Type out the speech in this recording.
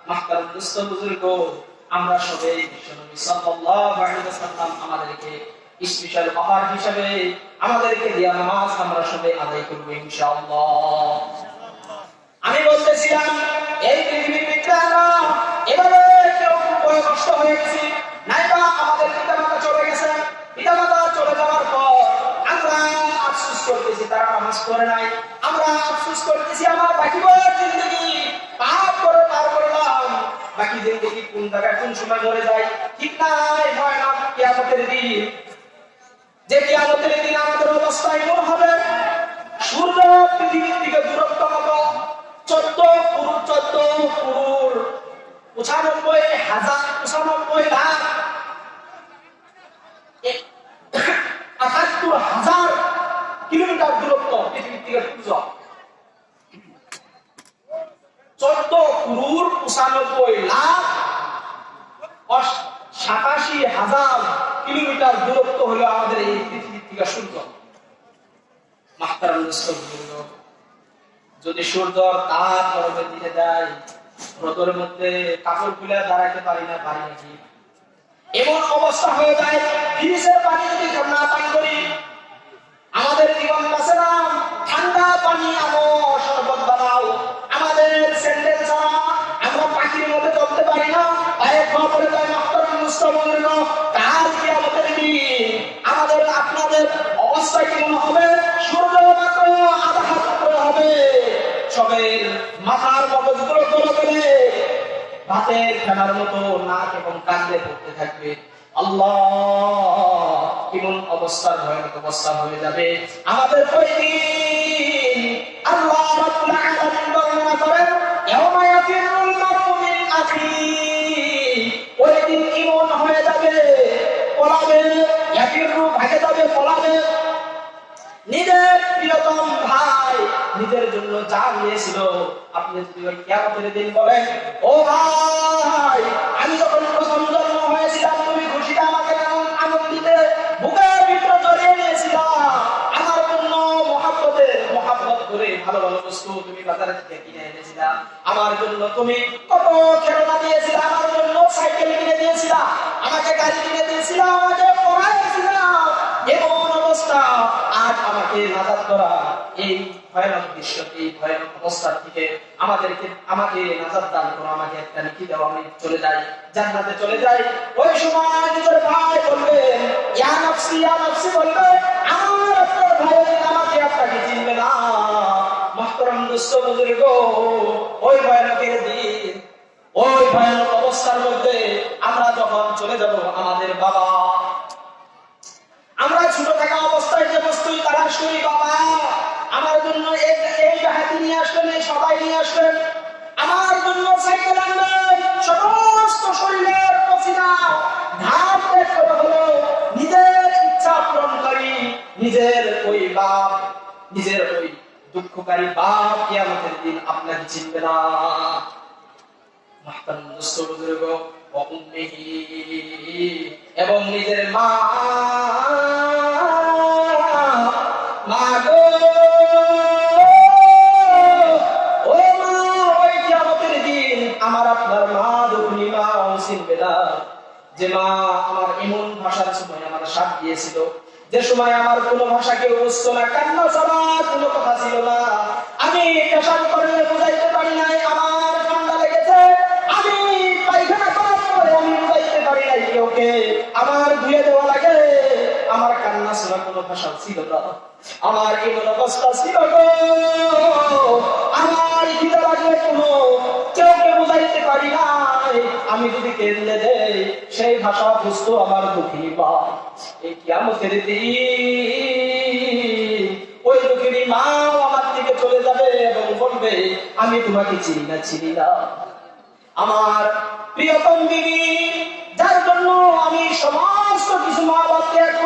মাহতারাম দোস্ত বুজুর্গ, আমরা সবাই বিশ্বনবী সাল্লাল্লাহু আলাইহি ওয়াসাল্লাম আমাদেরকে স্পেশাল অফার হিসেবে আমাদেরকে দেয়া নামাজ আমরা সবাই আদায় করব ইনশাআল্লাহ। আমি বলতেছিলাম এই পৃথিবীর বিজ্ঞানা এবারে কেউ বড় কষ্ট হয়ে গেছে, নাইবা আমাদের পিতামাতা চলে গেছে, পিতামাতা চলে যাওয়ার পর আমরা আফসোস করতেছি তারা নামাজ পড়ে নাই, আমরা আফসোস করতেছি আমার বাকি বয়স জিন্দেগি পাপ করে পার করলাম, বাকি জিন্দেগি কোন জায়গায় কোন সময় মরে যায় ঠিক নাই। ভয়ানক কিয়ামতের দিন, যে কিয়ামতের দিন আমাদের অবস্থা এমন হবে সূর্য পৃথিবীর থেকে দূরত্ব মতো ৭৮,৯,৭৮,০০০ কিলোমিটার দূরত্ব পৃথিবীর থেকে সূর্য। ১৪,৯,৯,৮৭,০০০ কিলোমিটার দূরত্ব হলো আমাদের এই পৃথিবীর থেকে সূর্য। মাহতারাম দোস্ত, যদি সূর্য তাপ গরমের দিকে দেয়, রোদের মধ্যে কাপড় খুলে দাঁড়াইতে পারি নাকি এমন অবস্থা হয়ে যায়। ফ্রিজের পানি যদি না পান করি আমাদের জীবন বাঁচে না। ঠান্ডা পানি আনো, শরবত বানাও, আমাদের স্যান্ডেল ছাড়া আমরা পাখির মধ্যে চলতে পারি না, পায়ে পা পড়ে যায়। মাহতারাম দোস্ত বুজুর্গ, কাল কিয়ামতের দিন আমাদের আপনাদের অবস্থা কেমন হবে? সূর্য মাত্র আধা হাত উপরে হবে, সবের মাথার মগজগুলো গলে গেলে ভাতের ফেনার মতো নাক এবং কান্দে পড়তে থাকবে। আল্লাহ, কেমন অবস্থা, ভয়ানক অবস্থা হয়ে যাবে আমাদের প্রতিদিন। আল্লাহ রাব্বুল আলামিন বর্ণনা করেন, ইয়াওমা ইয়াফিরুল মারউ মিন আখিহি, ওই দিন এমন হয়ে যাবে, পলাবে, ইয়াফিরু ভাগে যাবে, পলাবে নিজের প্রিয়তম ভাই, নিজের জন্য যা নিয়েছিল। আপনি যদি ওই কিয়ামতের দিন বলেন, ও ভাই, আমি যখন প্রথম জন্ম হয়েছিলাম তুমি খুশিতে আমাকে এমন আনন্দিতে বুকের ভিতরে জড়িয়ে নিয়েছিলাম, আমার জন্য মহব্বত করে ভালো ভালো বস্তু তুমি বাজার থেকে কিনে এনেছিলা, আমার জন্য তুমি কত খেলনা দিয়েছিলা, আমার জন্য সাইকেল কিনে দিয়েছিলা, আমাকে গাড়ি কিনে দিয়েছিলা, আমাকে পড়াইছিলা, এমন অবস্থা আজ আমাকে নাজাত করা এই ভয়ানক দৃশ্য, এই ভয়ানক অবস্থা থেকে আমাকে নাজাত দান করো, আমাকে একটা নেকি দাও, আমি চলে যাই, জান্নাতে চলে যাই। ওই সময় নিজের ভাই বলবে, ইয়া নফসি বলবে, আমার আপনার ভাই আমাকে আপনাকে চিনবে না। মাহতারাম দোস্ত বুজুর্গ, ওই ভয়ানকের দিন, ওই ভয়ানক অবস্থার মধ্যে আমরা যখন চলে যাব আমাদের বাবা, আমরা ছোট থাকা অবস্থায় যে বস্তু তালাশ করি, বাবা আমার জন্য এই হাতি নিয়ে আসলেন, এই সবাই নিয়ে আসলেন, আমার জন্য সাইকেল আনলেন, সমস্ত শরীরের পসিনা ঘাম বের করে হলো নিজের ইচ্ছা পূরণকারী নিজের ওই বাপ, নিজের ওই দুঃখকারী বাপ কিয়ামতের দিন আপনাকে চিনবে না। মাহতারাম দোস্ত বুজুর্গ, এবং নিজের মা গো, ও মা, ওই কিয়ামতের দিন আমার আপনার মা দুঃখী মা চিনবে না। যে মা আমার এমন ভাষার সময় আমার সাথ দিয়েছিল, যে সময় আমার কোনো ভাষা কেউ বুঝতো না, কান্না ছাড়া কোনো কথা ছিল না, আমি পেশাব করে বুঝাইতে পারি নাই আমার ঠান্ডা লেগেছে, আমি পায়খানা করার পরে আমি বুঝাইতে পারি নাই কেউকে, আমার ধুয়ে দেওয়া লাগে, আমার কান্না ছাড়া কোনো ভাষা ছিল না, আমার এমন অবস্থা ছিল গো, আমার খিদে লাগলে কোনো কেউকে বুঝাইতে পারি নাই, আমি যদি কেঁদে দেই সেই ভাষা বুঝতো আমার দুঃখী মা। এই কিয়ামতের দিন ওই দুঃখী মা আমার থেকে চলে যাবে এবং বলবে, আমি তোমাকে চিনি না। আমার প্রিয়তম বিবি, যার জন্য আমি সমস্ত কিছু মা বাপ ত্যাগ